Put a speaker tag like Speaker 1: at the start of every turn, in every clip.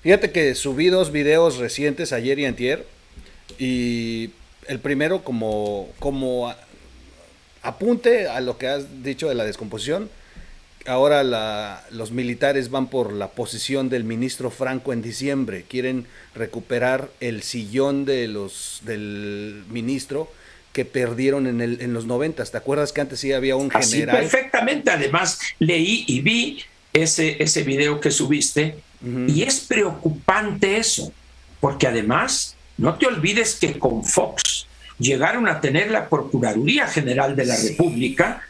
Speaker 1: Fíjate que subí dos videos recientes ayer y antier, y el primero como apunte a lo que has dicho de la descomposición. Ahora los militares van por la posición del ministro Franco en diciembre. Quieren recuperar el sillón del ministro que perdieron en los 90. ¿Te acuerdas que antes sí había un
Speaker 2: Así
Speaker 1: general?
Speaker 2: perfectamente. Además, leí y vi ese video que subiste y es preocupante eso, porque además, no te olvides que con Fox llegaron a tener la Procuraduría General de la
Speaker 1: Sí.
Speaker 2: República,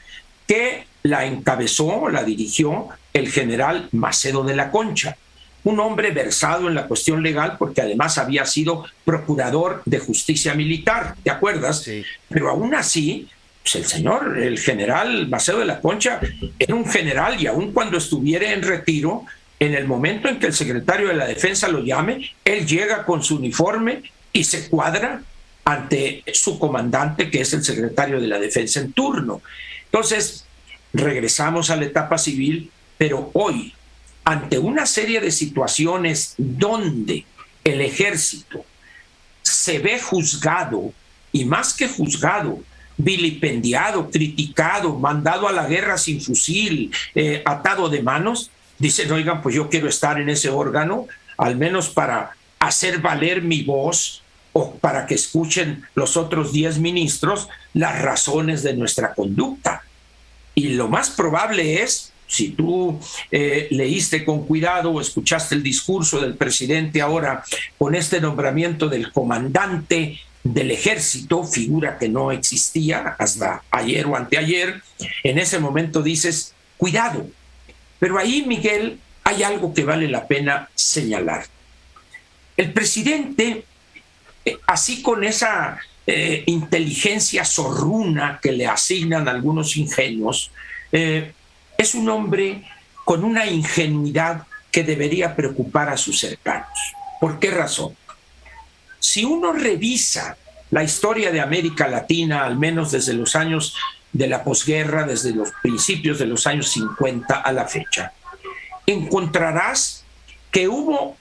Speaker 2: que la encabezó, la dirigió el general Macedo de la Concha, un hombre versado en la cuestión legal porque además había sido procurador de justicia militar, ¿te acuerdas?
Speaker 1: Sí.
Speaker 2: Pero aún así, pues el señor, el general Macedo de la Concha, era un general y aun cuando estuviera en retiro, en el momento en que el secretario de la Defensa lo llame, él llega con su uniforme y se cuadra ante su comandante, que es el secretario de la Defensa en turno. Entonces, regresamos a la etapa civil, pero hoy, ante una serie de situaciones donde el ejército se ve juzgado, y más que juzgado, vilipendiado, criticado, mandado a la guerra sin fusil, atado de manos, dicen, oigan, pues yo quiero estar en ese órgano, al menos para hacer valer mi voz o para que escuchen los otros 10 ministros las razones de nuestra conducta. Y lo más probable es, si tú leíste con cuidado o escuchaste el discurso del presidente ahora con este nombramiento del comandante del ejército, figura que no existía hasta ayer o anteayer, en ese momento dices, cuidado. Pero ahí, Miguel, hay algo que vale la pena señalar. El presidente, así con esa inteligencia zorruna que le asignan algunos ingenuos, es un hombre con una ingenuidad que debería preocupar a sus cercanos. ¿Por qué razón? Si uno revisa la historia de América Latina, al menos desde los años de la posguerra, desde los principios de los años 50 a la fecha, encontrarás que hubo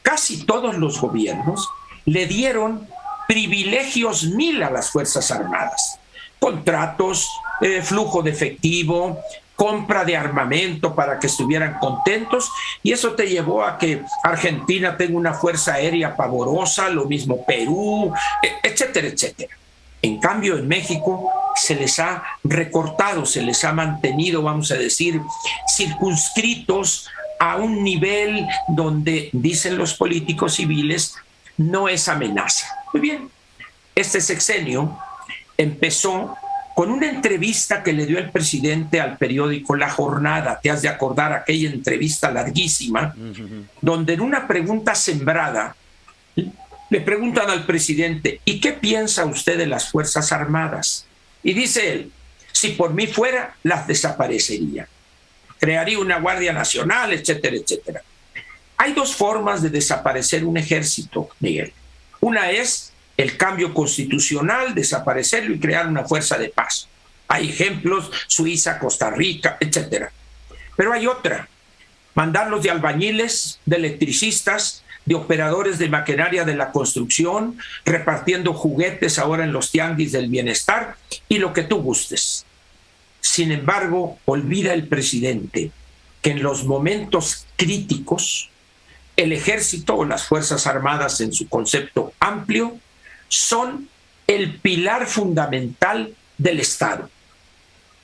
Speaker 2: casi todos los gobiernos le dieron privilegios mil a las Fuerzas Armadas. Contratos, flujo de efectivo, compra de armamento para que estuvieran contentos, y eso te llevó a que Argentina tenga una fuerza aérea pavorosa, lo mismo Perú, etcétera, etcétera. En cambio, en México se les ha recortado, se les ha mantenido, vamos a decir, circunscritos a un nivel donde, dicen los políticos civiles, no es amenaza. Muy bien, este sexenio empezó con una entrevista que le dio el presidente al periódico La Jornada. Te has de acordar aquella entrevista larguísima, donde en una pregunta sembrada le preguntan al presidente, ¿y qué piensa usted de las Fuerzas Armadas? Y dice él, si por mí fuera, las desaparecería. Crearía una Guardia Nacional, etcétera, etcétera. Hay dos formas de desaparecer un ejército, Miguel. Una es el cambio constitucional, desaparecerlo y crear una fuerza de paz. Hay ejemplos, Suiza, Costa Rica, etcétera. Pero hay otra, mandarlos de albañiles, de electricistas, de operadores de maquinaria de la construcción, repartiendo juguetes ahora en los tianguis del bienestar y lo que tú gustes. Sin embargo, olvida el presidente que en los momentos críticos, el ejército o las Fuerzas Armadas en su concepto amplio son el pilar fundamental del Estado.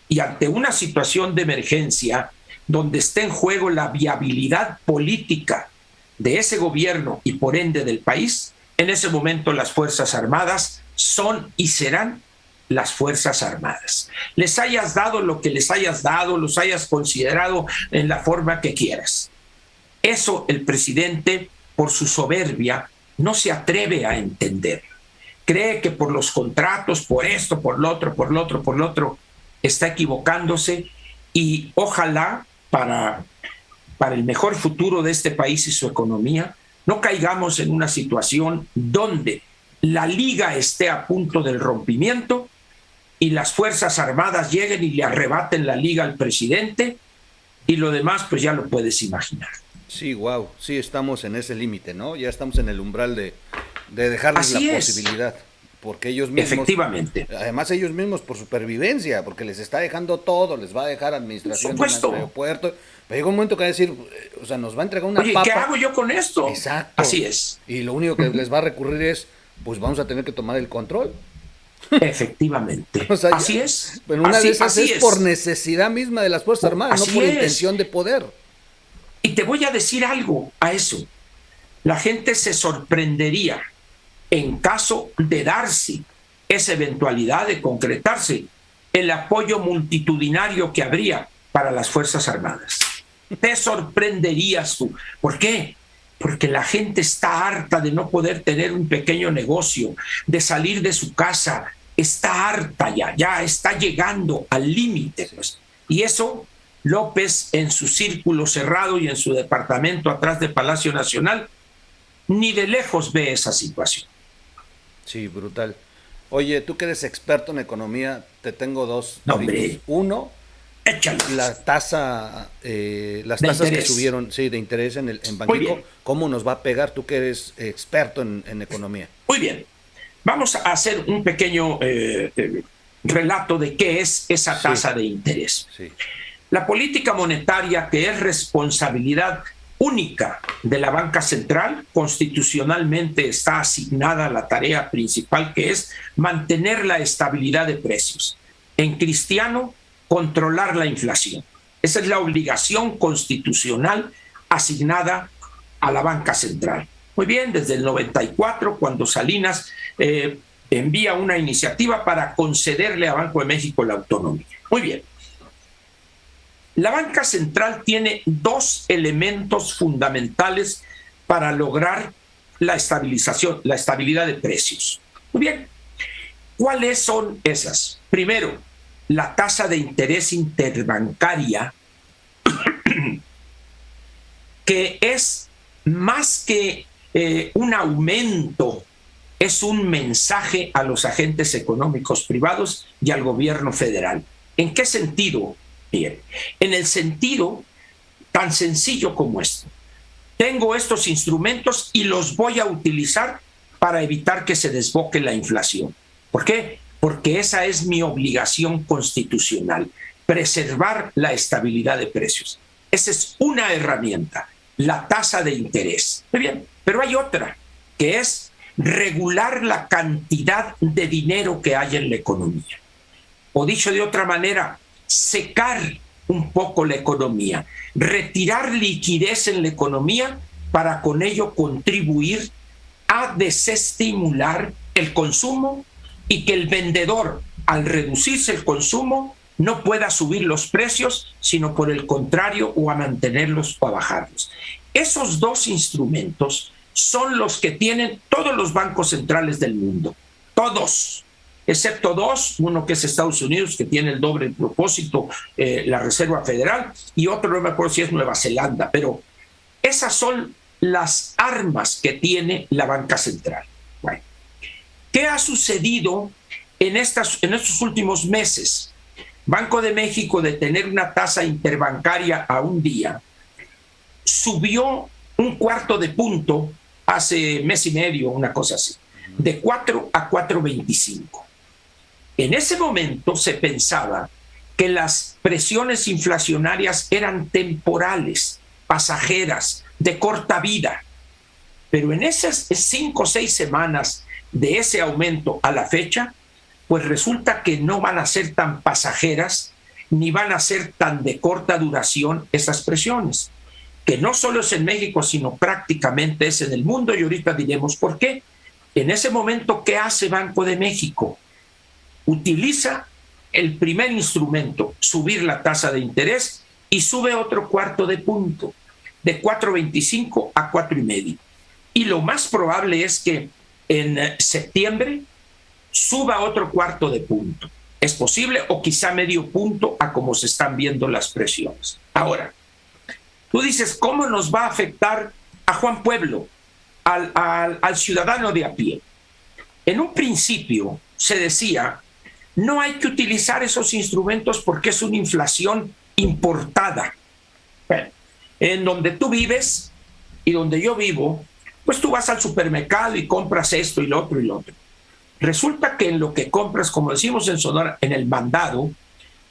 Speaker 2: Y ante una situación de emergencia donde esté en juego la viabilidad política de ese gobierno y por ende del país, en ese momento las Fuerzas Armadas son y serán las Fuerzas Armadas. Les hayas dado lo que les hayas dado, los hayas considerado en la forma que quieras. Eso el presidente, por su soberbia, no se atreve a entender. Cree que por los contratos, por esto, por lo otro, por lo otro, por lo otro, está equivocándose, y ojalá para el mejor futuro de este país y su economía, no caigamos en una situación donde la liga esté a punto del rompimiento y las Fuerzas Armadas lleguen y le arrebaten la liga al presidente, y lo demás pues ya lo puedes imaginar.
Speaker 1: Sí, wow, sí estamos en ese límite, ¿no? Ya estamos en el umbral de dejarles
Speaker 2: Así
Speaker 1: la
Speaker 2: es,
Speaker 1: posibilidad, porque ellos mismos,
Speaker 2: efectivamente.
Speaker 1: además ellos mismos por supervivencia, porque les está dejando todo, les va a dejar
Speaker 2: Por
Speaker 1: administración de un
Speaker 2: supuesto.
Speaker 1: aeropuerto, pero llega un momento que va a decir, o sea, nos va a entregar una
Speaker 2: Oye, ¿qué
Speaker 1: papa,
Speaker 2: hago yo con esto?
Speaker 1: exacto,
Speaker 2: Así es.
Speaker 1: y lo único que les va a recurrir es, pues vamos a tener que tomar el control.
Speaker 2: Efectivamente.
Speaker 1: O sea,
Speaker 2: Así es.
Speaker 1: pero una de
Speaker 2: Así,
Speaker 1: esas
Speaker 2: así
Speaker 1: es por
Speaker 2: es.
Speaker 1: necesidad misma de las Fuerzas Armadas, no
Speaker 2: Así
Speaker 1: por
Speaker 2: es.
Speaker 1: intención de poder.
Speaker 2: Y te voy a decir algo a eso. La gente se sorprendería en caso de darse esa eventualidad de concretarse el apoyo multitudinario que habría para las Fuerzas Armadas. Te sorprenderías tú. ¿Por qué? Porque la gente está harta de no poder tener un pequeño negocio, de salir de su casa, está harta ya está llegando al límite. Pues. Y eso, López, en su círculo cerrado y en su departamento atrás de Palacio Nacional, ni de lejos ve esa situación.
Speaker 1: Sí, brutal. Oye, tú que eres experto en economía, te tengo dos
Speaker 2: No,
Speaker 1: toritos.
Speaker 2: hombre,
Speaker 1: Uno,
Speaker 2: échale.
Speaker 1: las
Speaker 2: De
Speaker 1: tasas que
Speaker 2: interés.
Speaker 1: subieron, sí, de interés en
Speaker 2: Muy
Speaker 1: Banxico,
Speaker 2: bien,
Speaker 1: ¿cómo nos va a pegar tú que eres experto en economía?
Speaker 2: muy bien. Vamos a hacer un pequeño relato de qué es esa
Speaker 1: Sí,
Speaker 2: tasa de interés.
Speaker 1: sí,
Speaker 2: La política monetaria, que es responsabilidad única de la banca central, constitucionalmente está asignada a la tarea principal, que es mantener la estabilidad de precios. En cristiano, controlar la inflación. Esa es la obligación constitucional asignada a la banca central. Muy bien, desde el 94, cuando Salinas envía una iniciativa para concederle a Banco de México la autonomía. Muy bien. La banca central tiene dos elementos fundamentales para lograr la estabilización, la estabilidad de precios. Muy bien. ¿Cuáles son esas? Primero, la tasa de interés interbancaria, que es más que un aumento, es un mensaje a los agentes económicos privados y al gobierno federal. ¿En qué sentido? Bien, en el sentido tan sencillo como esto. Tengo estos instrumentos y los voy a utilizar para evitar que se desboque la inflación. ¿Por qué? Porque esa es mi obligación constitucional, preservar la estabilidad de precios. Esa es una herramienta, la tasa de interés. Muy bien, pero hay otra, que es regular la cantidad de dinero que hay en la economía. O dicho de otra manera, secar un poco la economía, retirar liquidez en la economía para con ello contribuir a desestimular el consumo y que el vendedor, al reducirse el consumo, no pueda subir los precios, sino por el contrario, o a mantenerlos o a bajarlos. Esos dos instrumentos son los que tienen todos los bancos centrales del mundo, todos, excepto dos, uno que es Estados Unidos, que tiene el doble propósito, la Reserva Federal, y otro, no me acuerdo si es Nueva Zelanda, pero esas son las armas que tiene la banca central. Bueno, ¿qué ha sucedido en estos últimos meses? Banco de México, de tener una tasa interbancaria a un día, subió un cuarto de punto hace mes y medio, una cosa así, de 4 a 4.25. En ese momento se pensaba que las presiones inflacionarias eran temporales, pasajeras, de corta vida. Pero en esas 5 o 6 semanas de ese aumento a la fecha, pues resulta que no van a ser tan pasajeras ni van a ser tan de corta duración esas presiones, que no solo es en México, sino prácticamente es en el mundo, y ahorita diremos por qué. En ese momento, ¿qué hace Banco de México? Utiliza el primer instrumento, subir la tasa de interés, y sube otro cuarto de punto, de 4.25 a 4.5. Y lo más probable es que en septiembre suba otro cuarto de punto. Es posible, o quizá medio punto, a cómo se están viendo las presiones. Ahora, tú dices, ¿cómo nos va a afectar a Juan Pueblo, al ciudadano de a pie? En un principio se decía, no hay que utilizar esos instrumentos porque es una inflación importada. Bueno, en donde tú vives, y donde yo vivo, pues tú vas al supermercado y compras esto y lo otro y lo otro. Resulta que en lo que compras, como decimos en Sonora, en el mandado,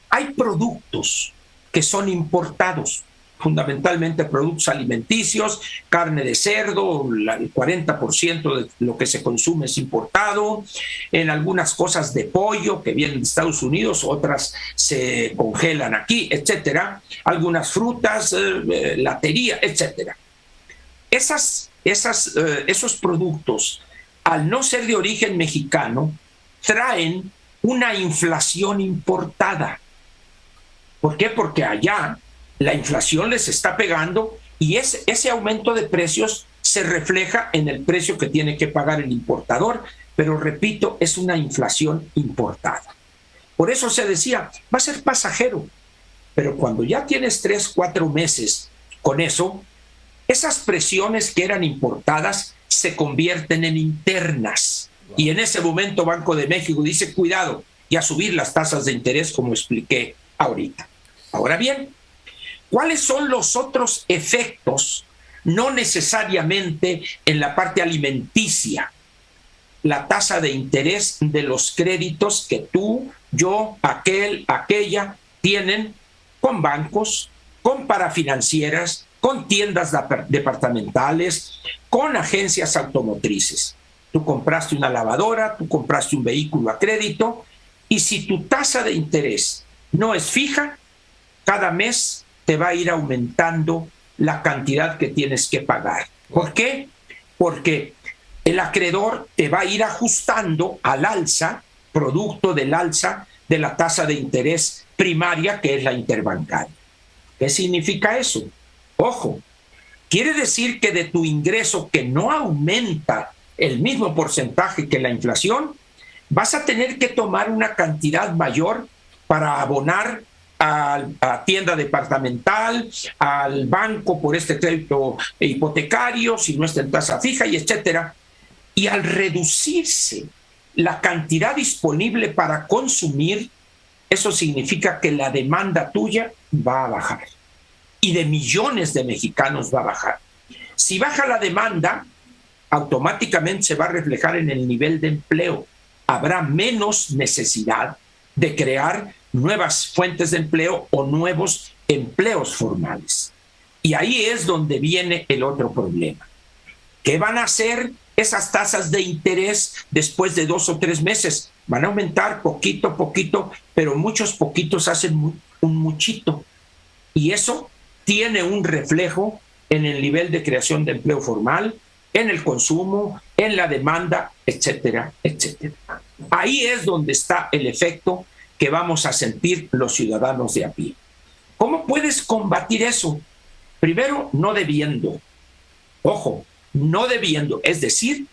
Speaker 2: hay productos que son importados, fundamentalmente productos alimenticios, carne de cerdo, el 40% de lo que se consume es importado, en algunas cosas de pollo que vienen de Estados Unidos, otras se congelan aquí, etcétera, algunas frutas, latería, etcétera. Esos productos, al no ser de origen mexicano, traen una inflación importada. ¿Por qué? Porque allá la inflación les está pegando y ese aumento de precios se refleja en el precio que tiene que pagar el importador, pero repito, es una inflación importada. Por eso se decía, va a ser pasajero, pero cuando ya tienes 3, 4 meses con eso, esas presiones que eran importadas se convierten en internas. Wow. Y en ese momento Banco de México dice, cuidado, y a subir las tasas de interés, como expliqué ahorita. Ahora bien, ¿cuáles son los otros efectos? No necesariamente en la parte alimenticia. La tasa de interés de los créditos que tú, yo, aquella tienen con bancos, con parafinancieras, con tiendas departamentales, con agencias automotrices. Tú compraste una lavadora, tú compraste un vehículo a crédito, y si tu tasa de interés no es fija, cada mes te va a ir aumentando la cantidad que tienes que pagar. ¿Por qué? Porque el acreedor te va a ir ajustando al alza, producto del alza de la tasa de interés primaria, que es la interbancaria. ¿Qué significa eso? Ojo, quiere decir que de tu ingreso, que no aumenta el mismo porcentaje que la inflación, vas a tener que tomar una cantidad mayor para abonar a tienda departamental, al banco por este crédito hipotecario, si no está en tasa fija, y etcétera. Y al reducirse la cantidad disponible para consumir, eso significa que la demanda tuya va a bajar. Y de millones de mexicanos va a bajar. Si baja la demanda, automáticamente se va a reflejar en el nivel de empleo. Habrá menos necesidad de crear nuevas fuentes de empleo o nuevos empleos formales. Y ahí es donde viene el otro problema. ¿Qué van a hacer esas tasas de interés después de 2 o 3 meses? Van a aumentar poquito a poquito, pero muchos poquitos hacen un muchito. Y eso tiene un reflejo en el nivel de creación de empleo formal, en el consumo, en la demanda, etcétera, etcétera. Ahí es donde está el efecto que vamos a sentir los ciudadanos de a pie. ¿Cómo puedes combatir eso? Primero, no debiendo. Ojo, no debiendo. Es decir,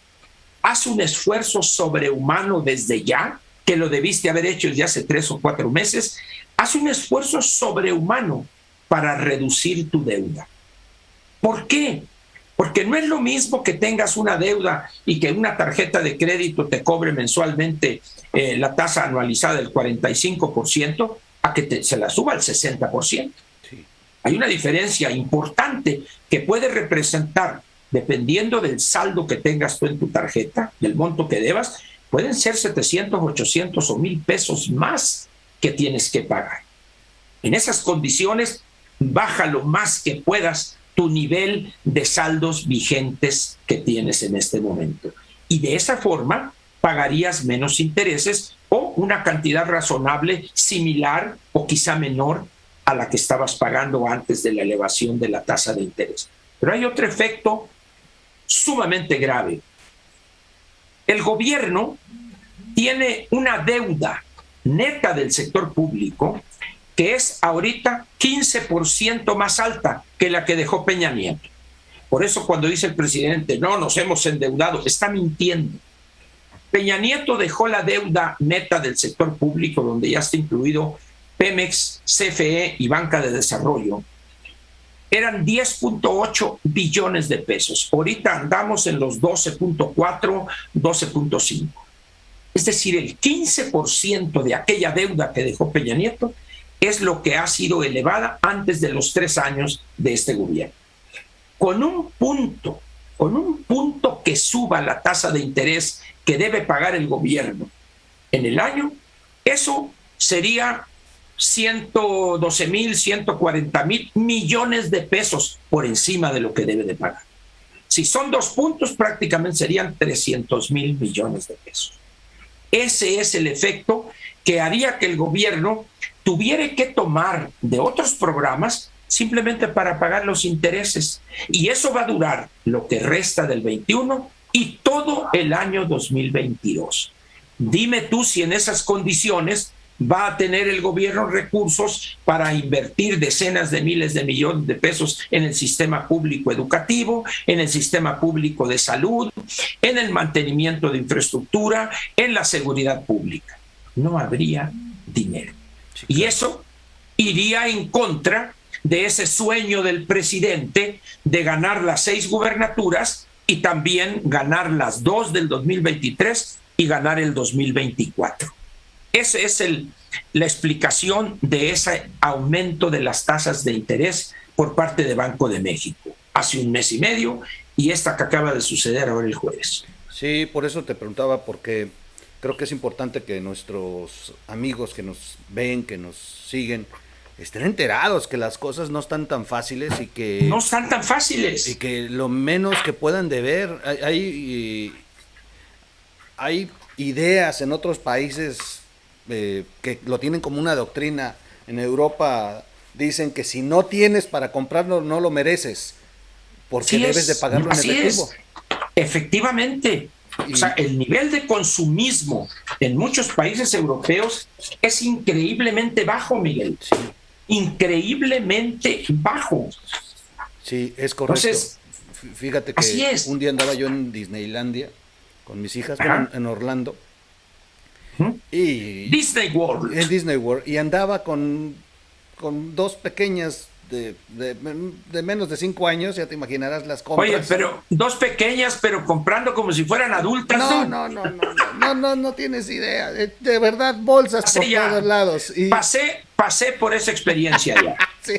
Speaker 2: haz un esfuerzo sobrehumano desde ya, que lo debiste haber hecho desde hace 3 o 4 meses. Haz un esfuerzo sobrehumano para reducir tu deuda. ¿Por qué? Porque no es lo mismo que tengas una deuda y que una tarjeta de crédito te cobre mensualmente la tasa anualizada del 45% a que se la suba al 60%. Sí. Hay una diferencia importante que puede representar, dependiendo del saldo que tengas tú en tu tarjeta, del monto que debas, pueden ser 700, 800 o 1,000 pesos más que tienes que pagar. En esas condiciones, baja lo más que puedas tu nivel de saldos vigentes que tienes en este momento. Y de esa forma pagarías menos intereses o una cantidad razonable similar o quizá menor a la que estabas pagando antes de la elevación de la tasa de interés. Pero hay otro efecto sumamente grave. El gobierno tiene una deuda neta del sector público que es ahorita 15% más alta que la que dejó Peña Nieto. Por eso cuando dice el presidente, no, nos hemos endeudado, está mintiendo. Peña Nieto dejó la deuda neta del sector público, donde ya está incluido Pemex, CFE y Banca de Desarrollo, eran 10.8 billones de pesos. Ahorita andamos en los 12.4, 12.5. Es decir, el 15% de aquella deuda que dejó Peña Nieto es lo que ha sido elevada antes de los 3 años de este gobierno. con un punto que suba la tasa de interés que debe pagar el gobierno en el año, eso sería 112,000, 140,000 millones de pesos por encima de lo que debe de pagar. Si son 2 puntos, prácticamente serían 300,000 millones de pesos. Ese es el efecto que haría que el gobierno tuviera que tomar de otros programas simplemente para pagar los intereses. Y eso va a durar lo que resta del 21 y todo el año 2022. Dime tú si en esas condiciones va a tener el gobierno recursos para invertir decenas de miles de millones de pesos en el sistema público educativo, en el sistema público de salud, en el mantenimiento de infraestructura, en la seguridad pública. No habría dinero. Y eso iría en contra de ese sueño del presidente de ganar las 6 gubernaturas y también ganar las 2 del 2023 y ganar el 2024. Esa es la explicación de ese aumento de las tasas de interés por parte de Banco de México hace 1 mes y medio y esta que acaba de suceder ahora el jueves.
Speaker 1: Sí, por eso te preguntaba, porque creo que es importante que nuestros amigos que nos ven, que nos siguen, estén enterados que las cosas no están tan fáciles y que...
Speaker 2: No están tan fáciles.
Speaker 1: Y que lo menos que puedan deber, hay ideas en otros países que lo tienen como una doctrina. En Europa dicen que si no tienes para comprarlo, no lo mereces, porque debes de pagarlo en efectivo.
Speaker 2: Efectivamente. O sea, el nivel de consumismo en muchos países europeos es increíblemente bajo, Miguel.
Speaker 1: Sí.
Speaker 2: Increíblemente bajo.
Speaker 1: Sí, es correcto.
Speaker 2: Entonces,
Speaker 1: fíjate que un día andaba yo en Disneylandia con mis hijas, en Orlando. Y
Speaker 2: Disney World.
Speaker 1: En Disney World. Y andaba con 2 pequeñas de menos de 5 años, ya te imaginarás las compras.
Speaker 2: Oye, pero 2 pequeñas, pero comprando como si fueran adultas.
Speaker 1: No tienes idea. De verdad, bolsas por todos lados. Y...
Speaker 2: Pasé por esa experiencia ya.
Speaker 1: Sí.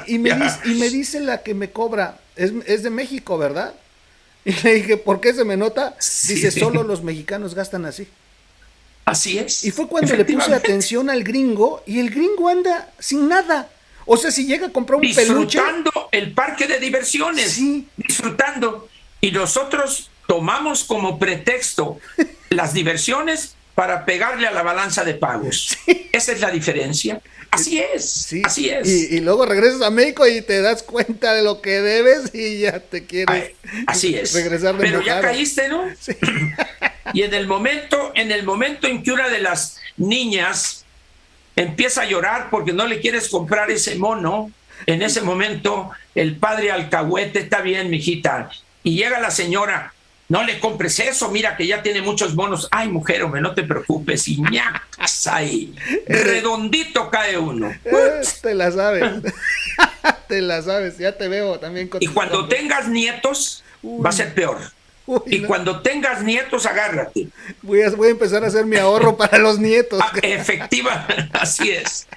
Speaker 1: Y me dice la que me cobra, es de México, ¿verdad? Y le dije, ¿por qué se me nota?
Speaker 2: Sí.
Speaker 1: Dice, solo los mexicanos gastan así.
Speaker 2: Así es.
Speaker 1: Y fue cuando le puse atención al gringo, y el gringo anda sin nada. O sea, si llega a comprar un peluche...
Speaker 2: Disfrutando el parque de diversiones.
Speaker 1: Sí.
Speaker 2: Disfrutando. Y nosotros tomamos como pretexto las diversiones para pegarle a la balanza de pagos. Sí. Esa es la diferencia. Así es.
Speaker 1: Sí.
Speaker 2: Así es.
Speaker 1: Y luego regresas a México y te das cuenta de lo que debes y ya te quieres
Speaker 2: así es.
Speaker 1: regresar de
Speaker 2: Pero
Speaker 1: mojado.
Speaker 2: Ya caíste, ¿no?
Speaker 1: Sí.
Speaker 2: Y en el momento en que una de las niñas empieza a llorar porque no le quieres comprar ese mono, en ese momento el padre alcahuete, está bien, mijita, y llega la señora, no le compres eso, mira que ya tiene muchos monos. Ay, mujer, hombre, no te preocupes, y ñacas ahí, redondito cae uno.
Speaker 1: Te la sabes. Te la sabes, ya te veo también.
Speaker 2: Y cuando tengas nietos, va a ser peor. Y cuando tengas nietos, agárrate.
Speaker 1: Voy a empezar a hacer mi ahorro para los nietos.
Speaker 2: Efectiva, así es.